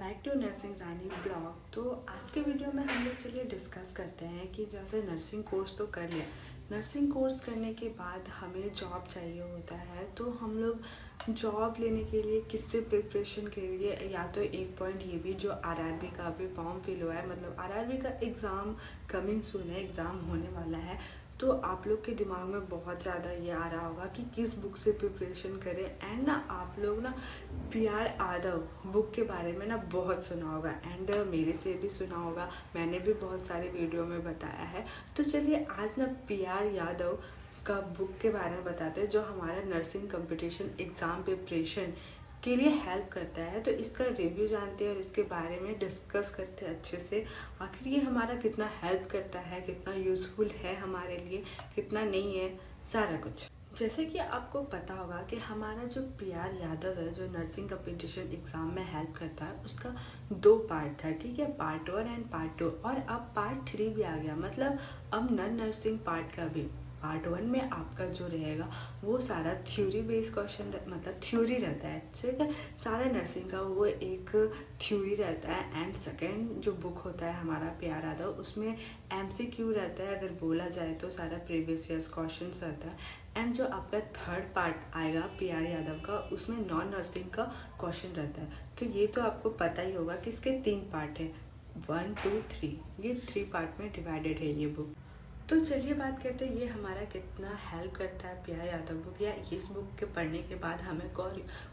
Back to nursing Rani blog. तो आज के वीडियो में हम लोग चलिए डिस्कस करते हैं कि जैसे नर्सिंग कोर्स तो कर लिया, नर्सिंग कोर्स करने के बाद हमें जॉब चाहिए होता है। तो हम लोग जॉब लेने के लिए किससे प्रिपरेशन के लिए, या तो एक पॉइंट ये भी जो आरआरबी का अभी फॉर्म फिल हुआ है, मतलब आरआरबी का एग्ज़ाम कमिंग सून है, एग्ज़ाम होने वाला है। तो आप लोग के दिमाग में बहुत ज़्यादा ये आ रहा होगा कि किस बुक से प्रिपरेशन करें। एंड ना आप लोग ना पी.आर. यादव बुक के बारे में ना बहुत सुना होगा, एंड मेरे से भी सुना होगा, मैंने भी बहुत सारे वीडियो में बताया है। तो चलिए आज ना पी.आर. यादव का बुक के बारे में बताते हैं जो हमारा नर्सिंग कंपटीशन एग्ज़ाम प्रिपरेशन के लिए हेल्प करता है। तो इसका रिव्यू जानते हैं और इसके बारे में डिस्कस करते हैं अच्छे से, आखिर ये हमारा कितना हेल्प करता है, कितना यूज़फुल है हमारे लिए, कितना नहीं है, सारा कुछ। जैसे कि आपको पता होगा कि हमारा जो पी.आर. यादव है, जो नर्सिंग कंपटीशन एग्ज़ाम में हेल्प करता है, उसका 2 पार्ट था, ठीक है, पार्ट 1 एंड पार्ट 2, और अब पार्ट 3 भी आ गया। मतलब अब नॉन नर्सिंग पार्ट का भी पार्ट 1 में आपका जो रहेगा वो सारा थ्योरी बेस्ड क्वेश्चन, मतलब थ्योरी रहता है, ठीक है, सारा नर्सिंग का वो एक थ्योरी रहता है। एंड सेकेंड जो बुक होता है हमारा पी.आर. यादव, उसमें एमसीक्यू रहता है, अगर बोला जाए तो सारा प्रीवियस ईयर्स क्वेश्चन रहता है। एंड जो आपका थर्ड पार्ट आएगा पी.आर. यादव का, उसमें नॉन नर्सिंग का क्वेश्चन रहता है। तो ये तो आपको पता ही होगा कि इसके 3 पार्ट है, 1, 2, 3, ये 3 पार्ट में डिवाइडेड है ये बुक। तो चलिए बात करते हैं ये हमारा कितना हेल्प करता है पी.आर. यादव बुक, या इस बुक के पढ़ने के बाद हमें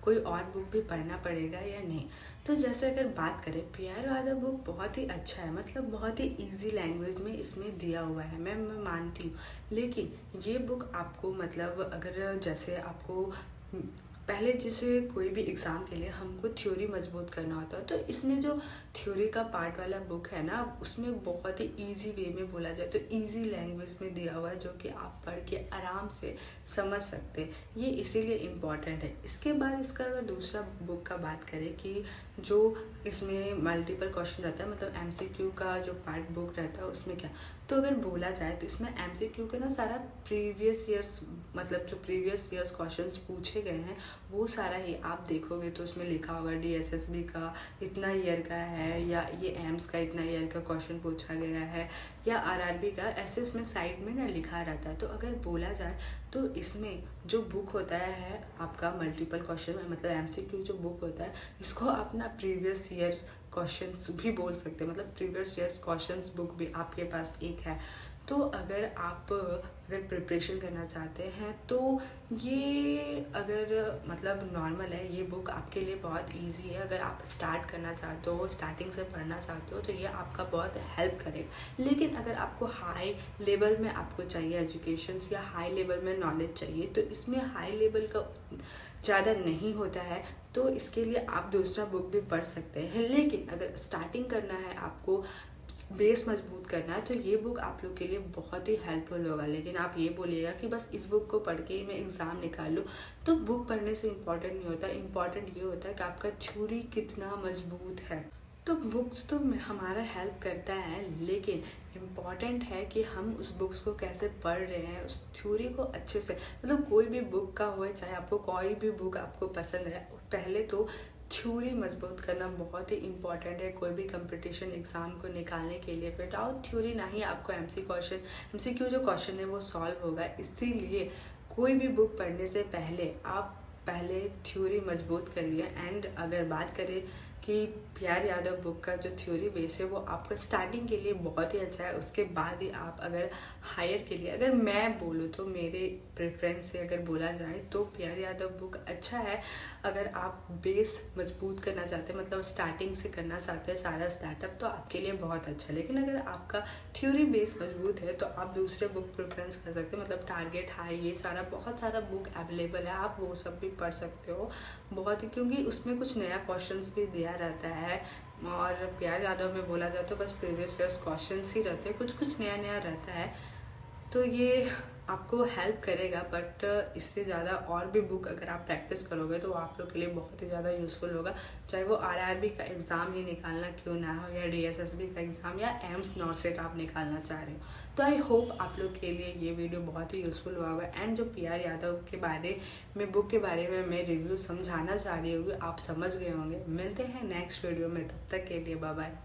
कोई और बुक भी पढ़ना पड़ेगा या नहीं। तो जैसे अगर बात करें, पी.आर. यादव बुक बहुत ही अच्छा है, मतलब बहुत ही इजी लैंग्वेज में इसमें दिया हुआ है, मैं मानती हूँ। लेकिन ये बुक आपको, मतलब अगर जैसे आपको पहले जैसे कोई भी एग्ज़ाम के लिए हमको थ्योरी मजबूत करना होता है, तो इसमें जो थ्योरी का पार्ट वाला बुक है ना, उसमें बहुत ही इजी वे में बोला जाए तो इजी लैंग्वेज में दिया हुआ है, जो कि आप पढ़ के आराम से समझ सकते हैं। ये इसीलिए इम्पॉर्टेंट है। इसके बाद इसका अगर दूसरा बुक का बात करें कि जो इसमें मल्टीपल क्वेश्चन रहता है, मतलब एमसीक्यू का जो पार्ट बुक रहता है, उसमें क्या, तो अगर बोला जाए तो इसमें एमसीक्यू के ना सारा प्रीवियस ईयर्स, मतलब जो प्रीवियस ईयर्स क्वेश्चंस पूछे गए हैं वो सारा ही आप देखोगे तो उसमें लिखा होगा डीएसएसबी का इतना ईयर का है, या ये एम्स का इतना ईयर का क्वेश्चन पूछा गया है, या आरआरबी का, ऐसे उसमें साइड में ना लिखा रहता है। तो अगर बोला जाए तो इसमें जो बुक होता है आपका मल्टीपल क्वेश्चन, मतलब एमसीक्यू जो बुक होता है, इसको आप ना प्रीवियस ईयर क्वेश्चंस भी बोल सकते हैं, मतलब प्रीवियस ईयर्स क्वेश्चंस बुक भी आपके पास एक है। तो अगर प्रिपरेशन करना चाहते हैं तो ये अगर मतलब नॉर्मल है, ये बुक आपके लिए बहुत इजी है। अगर आप स्टार्ट करना चाहते हो, स्टार्टिंग से पढ़ना चाहते हो, तो ये आपका बहुत हेल्प करेगा। लेकिन अगर आपको हाई लेवल में आपको चाहिए एजुकेशन, या हाई लेवल में नॉलेज चाहिए, तो इसमें हाई लेवल का ज़्यादा नहीं होता है, तो इसके लिए आप दूसरा बुक भी पढ़ सकते हैं। लेकिन अगर स्टार्टिंग करना है, आपको बेस मजबूत करना है, तो ये बुक आप लोग के लिए बहुत ही हेल्पफुल होगा। लेकिन आप ये बोलिएगा कि बस इस बुक को पढ़ के मैं एग्ज़ाम निकाल लूँ, तो बुक पढ़ने से इम्पॉर्टेंट नहीं होता। इम्पॉर्टेंट ये होता है कि आपका थ्योरी कितना मजबूत है। तो बुक्स तो हमारा हेल्प करता है, लेकिन इम्पॉर्टेंट है कि हम उस बुक्स को कैसे पढ़ रहे हैं, उस थ्योरी को अच्छे से, मतलब कोई भी बुक का हो, चाहे आपको कोई भी बुक आपको पसंद है, पहले तो थ्योरी मजबूत करना बहुत ही इम्पॉर्टेंट है। कोई भी कंपटीशन एग्ज़ाम को निकालने के लिए विदाउट थ्योरी ना ही आपको एमसीक्यू जो क्वेश्चन है वो सॉल्व होगा। इसीलिए कोई भी बुक पढ़ने से पहले आप पहले थ्योरी मजबूत करिए। एंड अगर बात करें कि पी.आर. यादव बुक का जो थ्योरी बेस है वो आपका स्टार्टिंग के लिए बहुत ही अच्छा है। उसके बाद ही आप अगर हायर के लिए, अगर मैं बोलूँ तो मेरे प्रेफरेंस से अगर बोला जाए तो पी.आर. यादव बुक अच्छा है। अगर आप बेस मजबूत करना चाहते हैं, मतलब स्टार्टिंग से करना चाहते हैं सारा स्टार्टअप, तो आपके लिए बहुत अच्छा है। लेकिन अगर आपका थ्योरी बेस मजबूत है तो आप दूसरे बुक प्रेफरेंस कर सकते हैं, मतलब टारगेट हाई, ये सारा बहुत सारा बुक अवेलेबल है, आप वो सब भी पढ़ सकते हो बहुत ही, क्योंकि उसमें कुछ नया क्वेश्चंस भी दिया रहता है। और पी.आर. यादव में बोला जाए तो बस प्रीवियस ईयर्स क्वेश्चंस ही रहते हैं, कुछ नया रहता है। तो ये आपको हेल्प करेगा, बट इससे ज़्यादा और भी बुक अगर आप प्रैक्टिस करोगे तो आप लोग के लिए बहुत ही ज़्यादा यूज़फुल होगा। चाहे वो आरआरबी का एग्ज़ाम ही निकालना क्यों ना हो, या डीएसएसबी का एग्ज़ाम, या एम्स नॉर्सेट आप निकालना चाह रहे हो। तो आई होप आप लोग के लिए ये वीडियो बहुत ही यूज़फुल हुआ होगा। एंड जो पीआर यादव के बारे में, बुक के बारे में मैं रिव्यू समझाना चाह रही होंगी, आप समझ गए होंगे। मिलते हैं नेक्स्ट वीडियो में, तब तक के लिए बाय बाय।